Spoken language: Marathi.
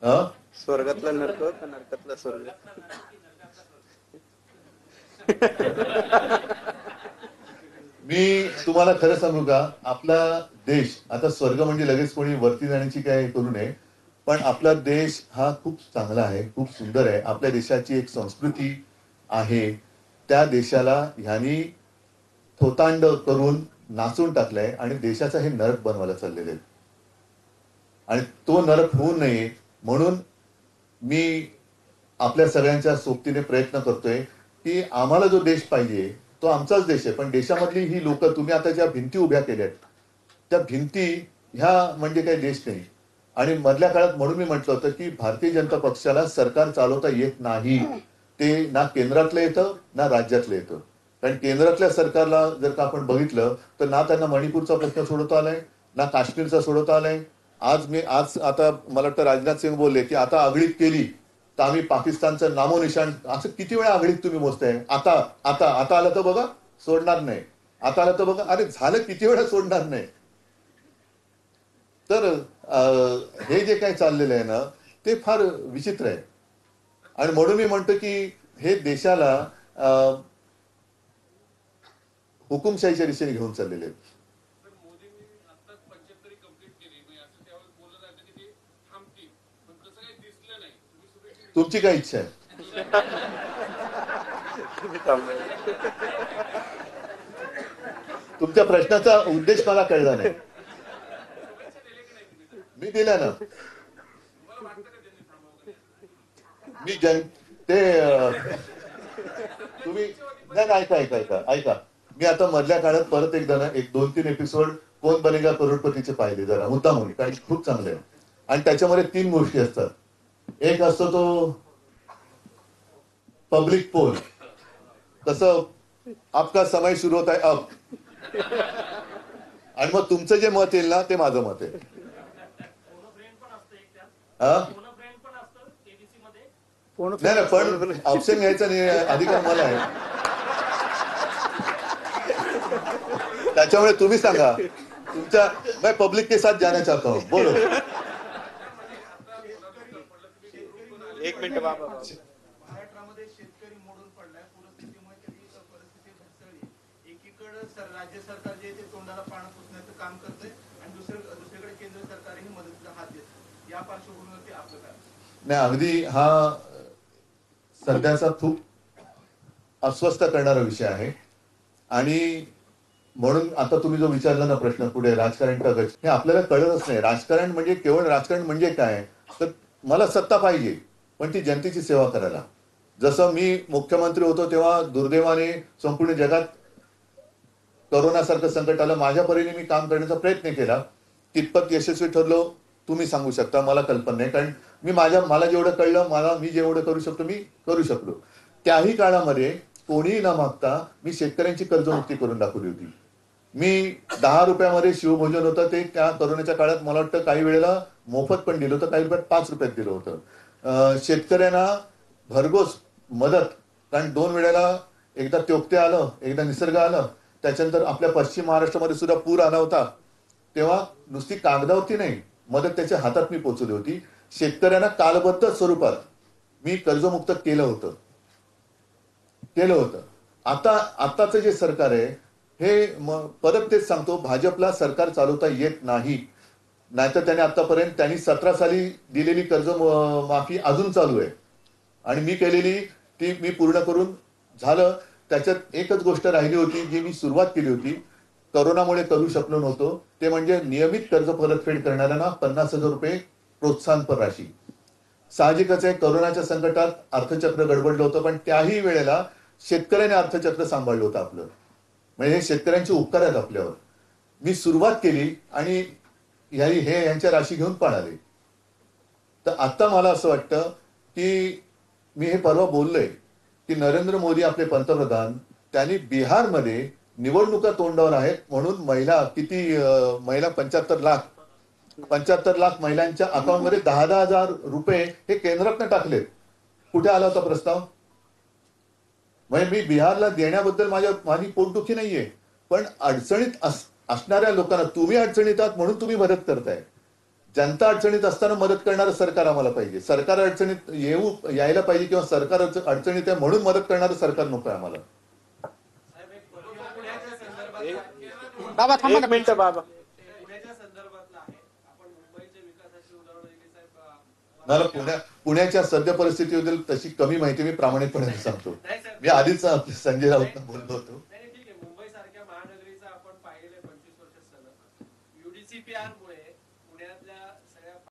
स्वर्गातला नरक का नरकातला स्वर्ग? मी तुम्हाला खरं सांगू का, आपला देश आता स्वर्ग म्हणजे लगेच कोणी वरती जाण्याची काय करू नये, पण आपला देश हा खूप चांगला आहे, खूप सुंदर आहे. आपल्या देशाची एक संस्कृती आहे. त्या देशाला ह्यांनी थोतांड करून नाचून टाकलंय आणि देशाचा हे नरक बनवायला चाललेले आहेत. आणि तो नरक होऊ नये म्हणून मी आपल्या सगळ्यांच्या सोबतीने प्रयत्न करतोय की आम्हाला जो देश पाहिजे तो आमचाच देश आहे, पण देशामधली ही लोक, तुम्ही आता ज्या भिंती उभ्या केल्यात त्या भिंती ह्या म्हणजे काही देश नाही. आणि मधल्या काळात म्हणून मी म्हटलं होतं की भारतीय जनता पक्षाला सरकार चालवता येत नाही. ते ना केंद्रातलं येतं ना राज्यातलं येतं. कारण केंद्रातल्या सरकारला जर का आपण बघितलं तर ना त्यांना मणिपूरचा प्रश्न सोडवता आलाय, ना काश्मीरचा सोडवता आलाय. आज आता मला वाटतं राजनाथ सिंह बोलले की आता आघळीत केली तर आम्ही पाकिस्तानचं नामोनिशाण, असं किती वेळा आघळीत तुम्ही मोजताय? आता आता आता आलं तर बघा सोडणार नाही, आता आलं तर बघा, अरे झालं किती वेळा सोडणार नाही. तर हे जे काही चाललेलं आहे ना ते फार विचित्र आहे. आणि म्हणून मी म्हणतो की हे देशाला हुकुमशाहीच्या दिशेने घेऊन चाललेले आहेत. तुमची काय इच्छा आहे? तुमच्या प्रश्नाचा उद्देश मला कळला नाही. मी दिला ना. मी ते तुम्ही नाही, ऐका ऐका ऐका ऐका मी आता मधल्या काळात परत एकदा ना एक 2-3 एपिसोड कोण बनेगा करोडपतीचे पाहिले जरा मुद्दा म्हणून, कारण खूप चांगले आहे. आणि त्याच्यामध्ये 3 गोष्टी असतात. एक असतो तो पब्लिक पोल, कसं आपका समय सुरू होत आहे अब, आणि मग तुमचं जे मत येईल ना ते माझं मत आहे. नाही ना, पण ऑप्शन घ्यायचा नाही अधिकार मला आहे. त्याच्यामुळे तुम्ही सांगा तुमच्या, मैं पब्लिक के साथ जाना चाहता हूँ. बोलो. एक मिनिट बाबा. महाराष्ट्रामध्ये शेतकरी मोडून पडलाय, पूरस्थितीमुळे त्याची परिस्थिती ढासळली. एकीकडे राज्य सरकार जे ते तोंडाला पाणी पुसण्याचं काम करतंय आणि दुसरीकडे केंद्र सरकारही मदतीचा हात देत. या पार्श्वभूमीवरती आपलं काय? नाही, अगदी हा सध्याचा खूप अस्वस्थ करणारा विषय आहे. आणि म्हणून आता तुम्ही जो विचारला ना प्रश्न, पुढे राजकारण का गच, हे आपल्याला कळतच नाही. राजकारण म्हणजे केवळ राजकारण म्हणजे काय, तर मला सत्ता पाहिजे पण ती जनतेची सेवा करायला. जसं मी मुख्यमंत्री होतो तेव्हा दुर्दैवाने संपूर्ण जगात कोरोनासारखं संकट आलं, माझ्या परीने मी काम करण्याचा प्रयत्न केला. कितपत यशस्वी ठरलो तुम्ही सांगू शकता, मला कल्पना नाही. कारण मला जेवढं कळलं, मी जेवढं करू शकतो मी करू शकलो. त्याही काळामध्ये कोणीही न मागता मी शेतकऱ्यांची कर्जमुक्ती करून दाखवली होती. मी 10 रुपयामध्ये शिवभोजन होतं ते त्या कोरोनाच्या काळात मला वाटतं काही वेळेला मोफत पण दिलं होतं, काही रुपयात 5 रुपयात दिलं होतं. शेतकऱ्यांना भरघोस मदत, कारण 2 वेळेला एकदा त्योक्ते आलं, एकदा निसर्ग आलं, त्याच्यानंतर आपल्या पश्चिम महाराष्ट्रामध्ये सुद्धा पूर आला होता. तेव्हा नुसती कागदावरती नाही, मदत त्याच्या हातात मी पोहोचवली होती. शेतकऱ्यांना कालबद्ध स्वरूपात मी कर्जमुक्त केलं होतं. आताचं जे सरकार आहे हे परत तेच सांगतो, भाजपला सरकार चालवता येत नाही. नाहीतर त्यांनी 17 साली दिलेली कर्ज माफी अजून चालू आहे आणि मी केलेली ती मी पूर्ण करून झालं. त्याच्यात एकच गोष्ट राहिली होती जी मी सुरुवात केली होती, कोरोनामुळे करू शकलो नव्हतो, ते म्हणजे नियमित कर्ज परतफेड करणाऱ्यांना 50,000 रुपये प्रोत्साहनपर राशी. साहजिकच आहे, कोरोनाच्या संकटात अर्थचक्र गडबडलं होतं, पण त्याही वेळेला शेतकऱ्याने अर्थचक्र सांभाळलं होतं आपलं. म्हणजे हे शेतकऱ्यांचे उपकार आहेत आपल्यावर. मी सुरुवात केली आणि यांच्या राशी घेऊन पळाले. तर आता मला असं वाटतं की मी हे परवा बोललोय की नरेंद्र मोदी आपले पंतप्रधान, त्यांनी बिहारमध्ये निवडणुका तोंडावर आहेत म्हणून महिला 75 लाख महिलांच्या अकाउंटमध्ये 10,000 रुपये हे केंद्रातनं टाकलेत. कुठे आला होता प्रस्ताव? म्हणजे मी बिहारला देण्याबद्दल माझी पोटदुखी नाहीये, पण अडचणीत असणाऱ्या लोकांना तुम्ही अडचणीत आहात म्हणून तुम्ही मदत करताय. जनता अडचणीत असताना मदत करणारं सरकार आम्हाला पाहिजे. सरकार अडचणीत यायला पाहिजे किंवा सरकार अडचणीत आहे म्हणून मदत करणारं सरकार नको आहे आम्हाला. बाबा थांबा एक ना. मिनिट बाबा. पुण्याच्या संदर्भातलं आहे. आपण मुंबईच्या विकासाची उदाहरणं दिली साहेब. मला पुण्याच्या सद्य परिस्थितीबद्दल तशी कमी माहिती मी प्रामाणिकपणे सांगतो. नाही साहेब. मी आधीच संजय राऊत बोललो होतो. नाही ठीक आहे. मुंबई सारख्या महानगरीचा आपण पाहिलेलं 25 वर्ष सलग UDCPR